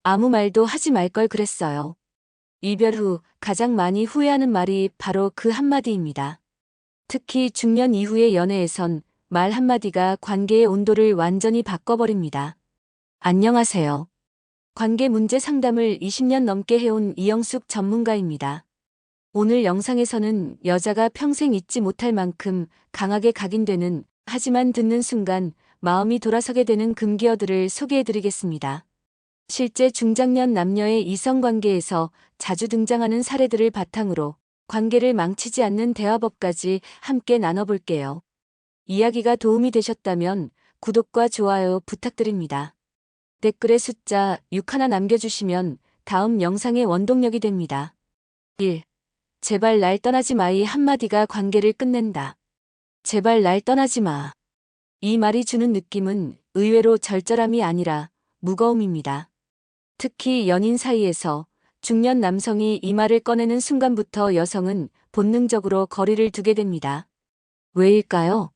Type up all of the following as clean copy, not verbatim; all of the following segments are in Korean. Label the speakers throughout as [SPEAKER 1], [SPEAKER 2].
[SPEAKER 1] 아무 말도 하지 말 걸 그랬어요. 이별 후 가장 많이 후회하는 말이 바로 그 한마디입니다. 특히 중년 이후의 연애에선 말 한마디가 관계의 온도를 완전히 바꿔버립니다. 안녕하세요. 관계 문제 상담을 20년 넘게 해온 이영숙 전문가입니다. 오늘 영상에서는 여자가 평생 잊지 못할 만큼 강하게 각인되는, 하지만 듣는 순간 마음이 돌아서게 되는 금기어들을 소개해드리겠습니다. 실제 중장년 남녀의 이성관계에서 자주 등장하는 사례들을 바탕으로 관계를 망치지 않는 대화법까지 함께 나눠볼게요. 이야기가 도움이 되셨다면 구독과 좋아요 부탁드립니다. 댓글에 숫자 6 하나 남겨주시면 다음 영상의 원동력이 됩니다. 1. 제발 날 떠나지 마. 이 한마디가 관계를 끝낸다. 제발 날 떠나지 마. 이 말이 주는 느낌은 의외로 절절함이 아니라 무거움입니다. 특히 연인 사이에서 중년 남성이 이 말을 꺼내는 순간부터 여성은 본능적으로 거리를 두게 됩니다. 왜일까요?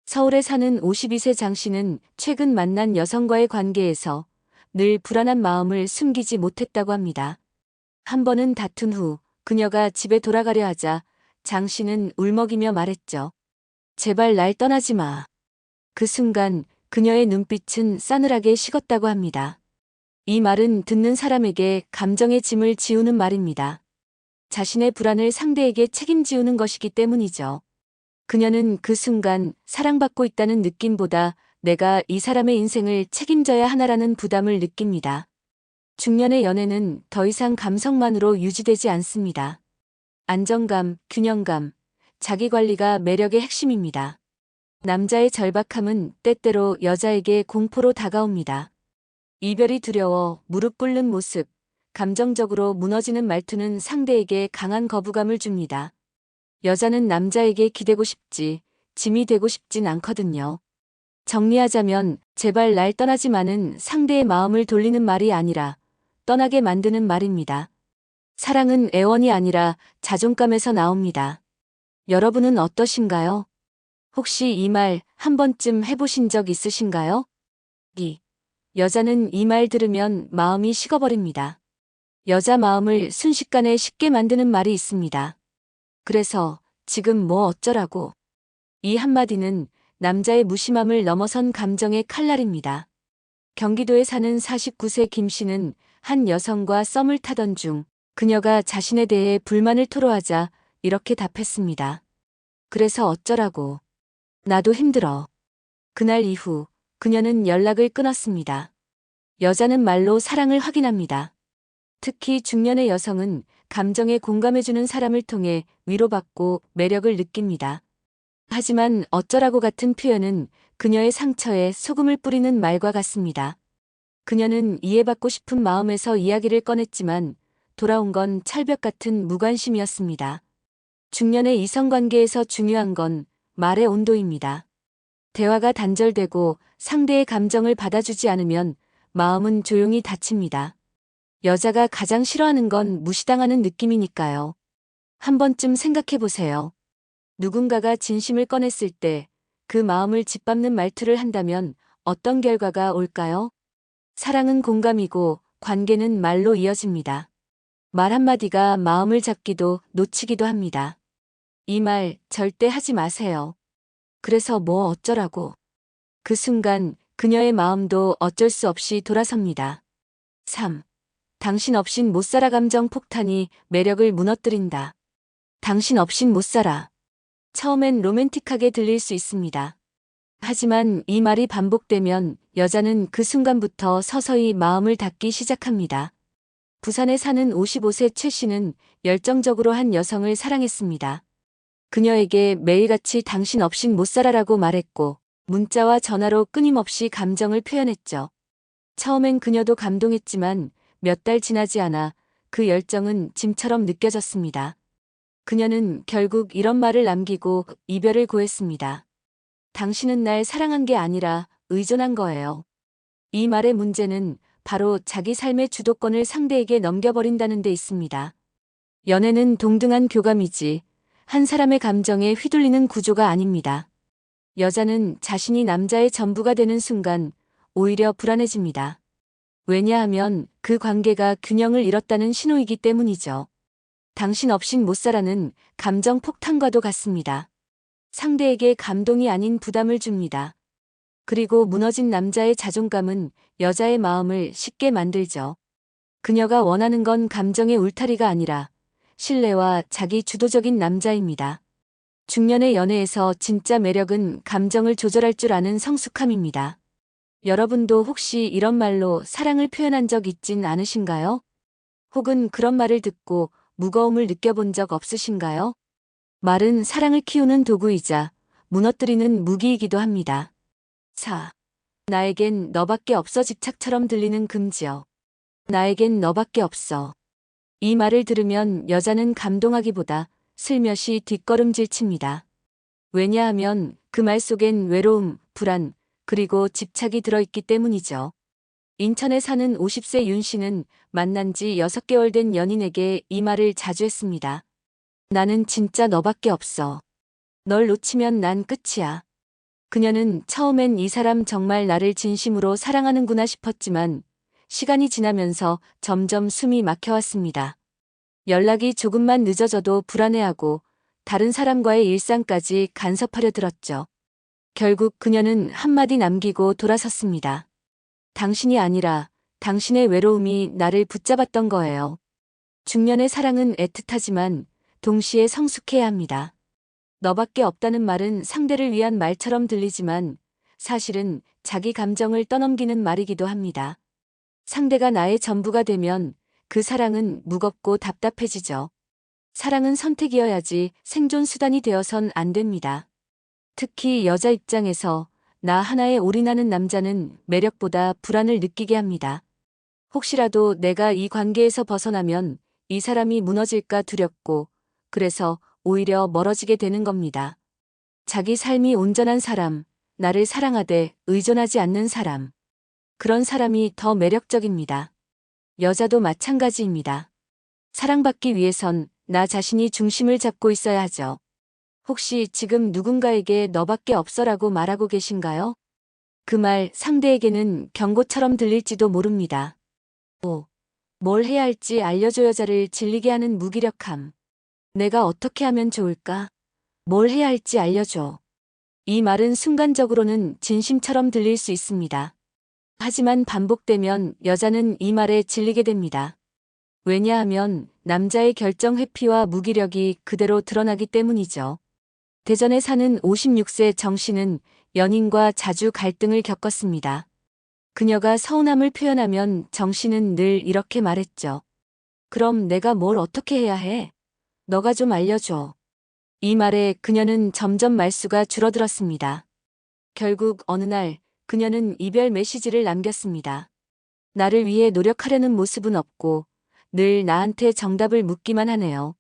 [SPEAKER 1] 서울에 사는 52세 장 씨는 최근 만난 여성과의 관계에서 늘 불안한 마음을 숨기지 못했다고 합니다. 한 번은 다툰 후 그녀가 집에 돌아가려 하자 장 씨는 울먹이며 말했죠. 제발 날 떠나지 마. 그 순간 그녀의 눈빛은 싸늘하게 식었다고 합니다. 이 말은 듣는 사람에게 감정의 짐을 지우는 말입니다. 자신의 불안을 상대에게 책임지우는 것이기 때문이죠. 그녀는 그 순간 사랑받고 있다는 느낌보다 내가 이 사람의 인생을 책임져야 하나라는 부담을 느낍니다. 중년의 연애는 더 이상 감성만으로 유지되지 않습니다. 안정감, 균형감, 자기관리가 매력의 핵심입니다. 남자의 절박함은 때때로 여자에게 공포로 다가옵니다. 이별이 두려워 무릎 꿇는 모습, 감정적으로 무너지는 말투는 상대에게 강한 거부감을 줍니다. 여자는 남자에게 기대고 싶지, 짐이 되고 싶진 않거든요. 정리하자면 제발 날 떠나지 마는 상대의 마음을 돌리는 말이 아니라 떠나게 만드는 말입니다. 사랑은 애원이 아니라 자존감에서 나옵니다. 여러분은 어떠신가요? 혹시 이 말 한 번쯤 해보신 적 있으신가요? 2. 여자는 이 말 들으면 마음이 식어버립니다. 여자 마음을 순식간에 쉽게 만드는 말이 있습니다. 그래서 지금 뭐 어쩌라고. 이 한마디는 남자의 무심함을 넘어선 감정의 칼날입니다. 경기도에 사는 49세 김 씨는 한 여성과 썸을 타던 중 그녀가 자신에 대해 불만을 토로하자 이렇게 답했습니다. 그래서 어쩌라고. 나도 힘들어. 그날 이후 그녀는 연락을 끊었습니다. 여자는 말로 사랑을 확인합니다. 특히 중년의 여성은 감정에 공감해주는 사람을 통해 위로받고 매력을 느낍니다. 하지만 어쩌라고 같은 표현은 그녀의 상처에 소금을 뿌리는 말과 같습니다. 그녀는 이해받고 싶은 마음에서 이야기를 꺼냈지만 돌아온 건 철벽 같은 무관심이었습니다. 중년의 이성관계에서 중요한 건 말의 온도입니다. 대화가 단절되고 상대의 감정을 받아주지 않으면 마음은 조용히 닫힙니다. 여자가 가장 싫어하는 건 무시당하는 느낌이니까요. 한 번쯤 생각해 보세요. 누군가가 진심을 꺼냈을 때 그 마음을 짓밟는 말투를 한다면 어떤 결과가 올까요? 사랑은 공감이고 관계는 말로 이어집니다. 말 한마디가 마음을 잡기도 놓치기도 합니다. 이 말 절대 하지 마세요. 그래서 뭐 어쩌라고. 그 순간 그녀의 마음도 어쩔 수 없이 돌아섭니다. 3. 당신 없인 못 살아. 감정 폭탄이 매력을 무너뜨린다. 당신 없인 못 살아. 처음엔 로맨틱하게 들릴 수 있습니다. 하지만 이 말이 반복되면 여자는 그 순간부터 서서히 마음을 닫기 시작합니다. 부산에 사는 55세 최 씨는 열정적으로 한 여성을 사랑했습니다. 그녀에게 매일같이 당신 없인 못 살아라고 말했고 문자와 전화로 끊임없이 감정을 표현했죠. 처음엔 그녀도 감동했지만 몇 달 지나지 않아 그 열정은 짐처럼 느껴졌습니다. 그녀는 결국 이런 말을 남기고 이별을 고했습니다. 당신은 날 사랑한 게 아니라 의존한 거예요. 이 말의 문제는 바로 자기 삶의 주도권을 상대에게 넘겨버린다는 데 있습니다. 연애는 동등한 교감이지 한 사람의 감정에 휘둘리는 구조가 아닙니다. 여자는 자신이 남자의 전부가 되는 순간 오히려 불안해집니다. 왜냐하면 그 관계가 균형을 잃었다는 신호이기 때문이죠. 당신 없인 못 살아는 감정 폭탄과도 같습니다. 상대에게 감동이 아닌 부담을 줍니다. 그리고 무너진 남자의 자존감은 여자의 마음을 쉽게 만들죠. 그녀가 원하는 건 감정의 울타리가 아니라 신뢰와 자기 주도적인 남자입니다. 중년의 연애에서 진짜 매력은 감정을 조절할 줄 아는 성숙함입니다. 여러분도 혹시 이런 말로 사랑을 표현한 적 있진 않으신가요? 혹은 그런 말을 듣고 무거움을 느껴본 적 없으신가요? 말은 사랑을 키우는 도구이자 무너뜨리는 무기이기도 합니다. 4. 나에겐 너밖에 없어 집착처럼 들리는 금지어. 나에겐 너밖에 없어. 이 말을 들으면 여자는 감동하기보다 슬며시 뒷걸음질 칩니다. 왜냐하면 그 말 속엔 외로움, 불안, 그리고 집착이 들어있기 때문이죠. 인천에 사는 50세 윤 씨는 만난 지 6개월 된 연인에게 이 말을 자주 했습니다. 나는 진짜 너밖에 없어. 널 놓치면 난 끝이야. 그녀는 처음엔 이 사람 정말 나를 진심으로 사랑하는구나 싶었지만 시간이 지나면서 점점 숨이 막혀왔습니다. 연락이 조금만 늦어져도 불안해하고 다른 사람과의 일상까지 간섭하려 들었죠. 결국 그녀는 한마디 남기고 돌아섰습니다. 당신이 아니라 당신의 외로움이 나를 붙잡았던 거예요. 중년의 사랑은 애틋하지만 동시에 성숙해야 합니다. 너밖에 없다는 말은 상대를 위한 말처럼 들리지만 사실은 자기 감정을 떠넘기는 말이기도 합니다. 상대가 나의 전부가 되면 그 사랑은 무겁고 답답해지죠. 사랑은 선택이어야지 생존 수단이 되어선 안 됩니다. 특히 여자 입장에서 나 하나에 올인하는 남자는 매력보다 불안을 느끼게 합니다. 혹시라도 내가 이 관계에서 벗어나면 이 사람이 무너질까 두렵고 그래서 오히려 멀어지게 되는 겁니다. 자기 삶이 온전한 사람, 나를 사랑하되 의존하지 않는 사람. 그런 사람이 더 매력적입니다. 여자도 마찬가지입니다. 사랑받기 위해선 나 자신이 중심을 잡고 있어야 하죠. 혹시 지금 누군가에게 너밖에 없어라고 말하고 계신가요? 그 말 상대에게는 경고처럼 들릴지도 모릅니다. 5. 뭘 해야 할지 알려줘. 여자를 질리게 하는 무기력함. 내가 어떻게 하면 좋을까? 뭘 해야 할지 알려줘. 이 말은 순간적으로는 진심처럼 들릴 수 있습니다. 하지만 반복되면 여자는 이 말에 질리게 됩니다. 왜냐하면 남자의 결정 회피와 무기력이 그대로 드러나기 때문이죠. 대전에 사는 56세 정 씨는 연인과 자주 갈등을 겪었습니다. 그녀가 서운함을 표현하면 정 씨는 늘 이렇게 말했죠. 그럼 내가 뭘 어떻게 해야 해? 너가 좀 알려줘. 이 말에 그녀는 점점 말수가 줄어들었습니다. 결국 어느 날 그녀는 이별 메시지를 남겼습니다. 나를 위해 노력하려는 모습은 없고 늘 나한테 정답을 묻기만 하네요.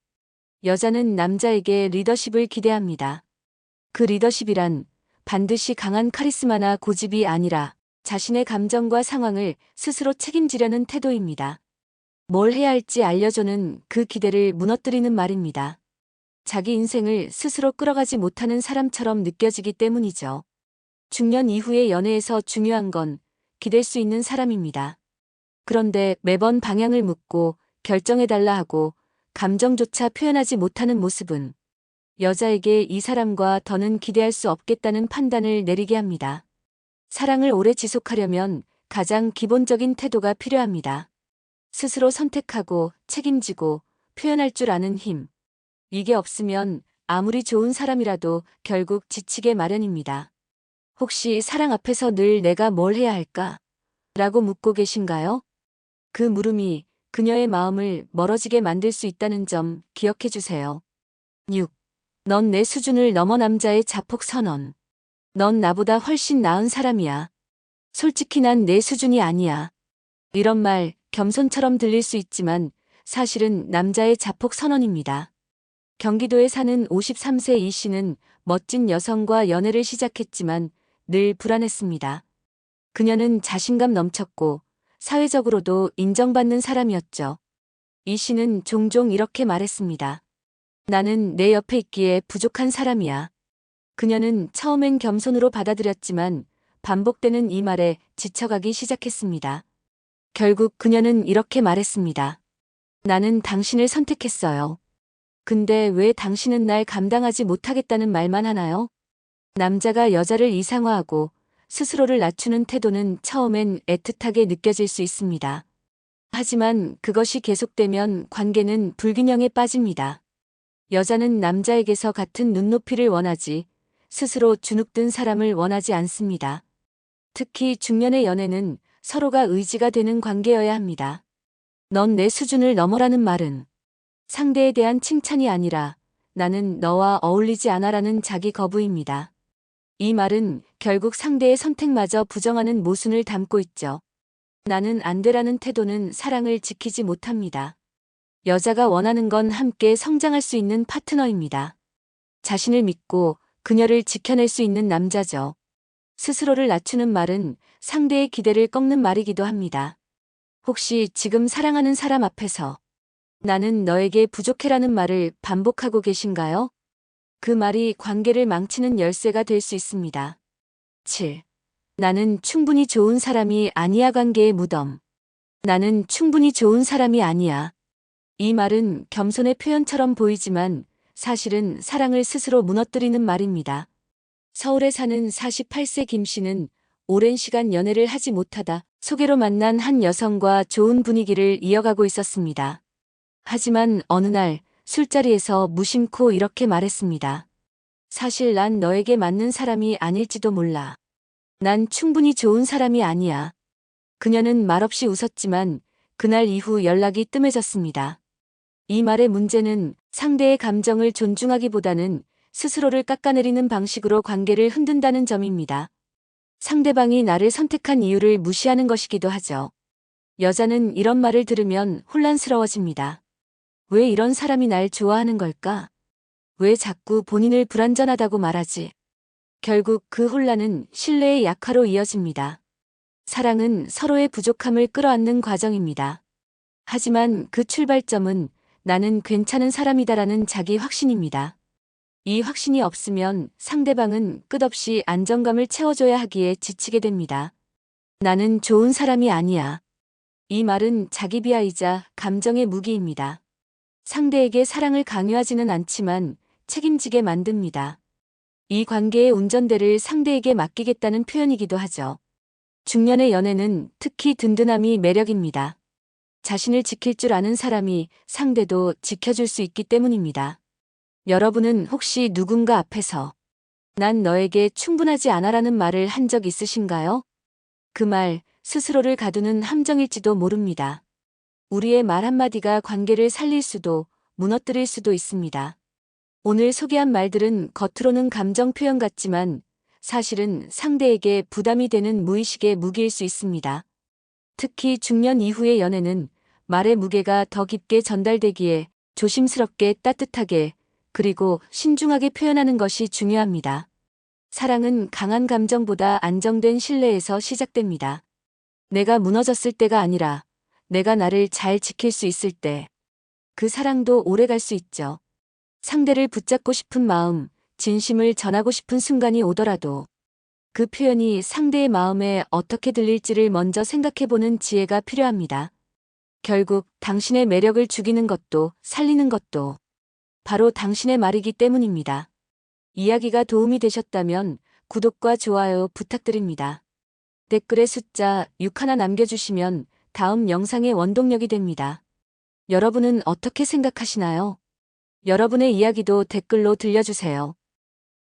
[SPEAKER 1] 여자는 남자에게 리더십을 기대합니다. 그 리더십이란 반드시 강한 카리스마나 고집이 아니라 자신의 감정과 상황을 스스로 책임지려는 태도입니다. 뭘 해야 할지 알려줘는 그 기대를 무너뜨리는 말입니다. 자기 인생을 스스로 끌어가지 못하는 사람처럼 느껴지기 때문이죠. 중년 이후의 연애에서 중요한 건 기댈 수 있는 사람입니다. 그런데 매번 방향을 묻고 결정해달라 하고 감정조차 표현하지 못하는 모습은 여자에게 이 사람과 더는 기대할 수 없겠다는 판단을 내리게 합니다. 사랑을 오래 지속하려면 가장 기본적인 태도가 필요합니다. 스스로 선택하고 책임지고 표현할 줄 아는 힘. 이게 없으면 아무리 좋은 사람이라도 결국 지치게 마련입니다. 혹시 사랑 앞에서 늘 내가 뭘 해야 할까? 라고 묻고 계신가요? 그 물음이 그녀의 마음을 멀어지게 만들 수 있다는 점 기억해 주세요. 6. 넌 내 수준을 넘어. 남자의 자폭 선언. 넌 나보다 훨씬 나은 사람이야. 솔직히 난 내 수준이 아니야. 이런 말 겸손처럼 들릴 수 있지만 사실은 남자의 자폭 선언입니다. 경기도에 사는 53세 이 씨는 멋진 여성과 연애를 시작했지만 늘 불안했습니다. 그녀는 자신감 넘쳤고 사회적으로도 인정받는 사람이었죠. 이 씨는 종종 이렇게 말했습니다. 나는 내 옆에 있기에 부족한 사람이야. 그녀는 처음엔 겸손으로 받아들였지만 반복되는 이 말에 지쳐가기 시작했습니다. 결국 그녀는 이렇게 말했습니다. 나는 당신을 선택했어요. 근데 왜 당신은 날 감당하지 못하겠다는 말만 하나요? 남자가 여자를 이상화하고 스스로를 낮추는 태도는 처음엔 애틋하게 느껴질 수 있습니다. 하지만 그것이 계속되면 관계는 불균형에 빠집니다. 여자는 남자에게서 같은 눈높이를 원하지 스스로 주눅든 사람을 원하지 않습니다. 특히 중년의 연애는 서로가 의지가 되는 관계여야 합니다. 넌 내 수준을 넘어라는 말은 상대에 대한 칭찬이 아니라 나는 너와 어울리지 않아라는 자기 거부입니다. 이 말은 결국 상대의 선택마저 부정하는 모순을 담고 있죠. 나는 안 되라는 태도는 사랑을 지키지 못합니다. 여자가 원하는 건 함께 성장할 수 있는 파트너입니다. 자신을 믿고 그녀를 지켜낼 수 있는 남자죠. 스스로를 낮추는 말은 상대의 기대를 꺾는 말이기도 합니다. 혹시 지금 사랑하는 사람 앞에서 나는 너에게 부족해라는 말을 반복하고 계신가요? 그 말이 관계를 망치는 열쇠가 될 수 있습니다. 7. 나는 충분히 좋은 사람이 아니야. 관계의 무덤. 나는 충분히 좋은 사람이 아니야. 이 말은 겸손의 표현처럼 보이지만 사실은 사랑을 스스로 무너뜨리는 말입니다. 서울에 사는 48세 김 씨는 오랜 시간 연애를 하지 못하다 소개로 만난 한 여성과 좋은 분위기를 이어가고 있었습니다. 하지만 어느 날 술자리에서 무심코 이렇게 말했습니다. 사실 난 너에게 맞는 사람이 아닐지도 몰라. 난 충분히 좋은 사람이 아니야. 그녀는 말없이 웃었지만 그날 이후 연락이 뜸해졌습니다. 이 말의 문제는 상대의 감정을 존중하기보다는 스스로를 깎아내리는 방식으로 관계를 흔든다는 점입니다. 상대방이 나를 선택한 이유를 무시하는 것이기도 하죠. 여자는 이런 말을 들으면 혼란스러워집니다. 왜 이런 사람이 날 좋아하는 걸까? 왜 자꾸 본인을 불완전하다고 말하지? 결국 그 혼란은 신뢰의 약화로 이어집니다. 사랑은 서로의 부족함을 끌어안는 과정입니다. 하지만 그 출발점은 나는 괜찮은 사람이다라는 자기 확신입니다. 이 확신이 없으면 상대방은 끝없이 안정감을 채워줘야 하기에 지치게 됩니다. 나는 좋은 사람이 아니야. 이 말은 자기 비하이자 감정의 무기입니다. 상대에게 사랑을 강요하지는 않지만 책임지게 만듭니다. 이 관계의 운전대를 상대에게 맡기겠다는 표현이기도 하죠. 중년의 연애는 특히 든든함이 매력입니다. 자신을 지킬 줄 아는 사람이 상대도 지켜줄 수 있기 때문입니다. 여러분은 혹시 누군가 앞에서 난 너에게 충분하지 않아라는 말을 한 적 있으신가요? 그 말 스스로를 가두는 함정일지도 모릅니다. 우리의 말 한마디가 관계를 살릴 수도 무너뜨릴 수도 있습니다. 오늘 소개한 말들은 겉으로는 감정 표현 같지만 사실은 상대에게 부담이 되는 무의식의 무기일 수 있습니다. 특히 중년 이후의 연애는 말의 무게가 더 깊게 전달되기에 조심스럽게 따뜻하게 그리고 신중하게 표현하는 것이 중요합니다. 사랑은 강한 감정보다 안정된 신뢰에서 시작됩니다. 내가 무너졌을 때가 아니라 내가 나를 잘 지킬 수 있을 때 그 사랑도 오래 갈 수 있죠. 상대를 붙잡고 싶은 마음, 진심을 전하고 싶은 순간이 오더라도 그 표현이 상대의 마음에 어떻게 들릴지를 먼저 생각해보는 지혜가 필요합니다. 결국 당신의 매력을 죽이는 것도 살리는 것도 바로 당신의 말이기 때문입니다. 이야기가 도움이 되셨다면 구독과 좋아요 부탁드립니다. 댓글에 숫자 6 하나 남겨주시면 다음 영상의 원동력이 됩니다. 여러분은 어떻게 생각하시나요? 여러분의 이야기도 댓글로 들려주세요.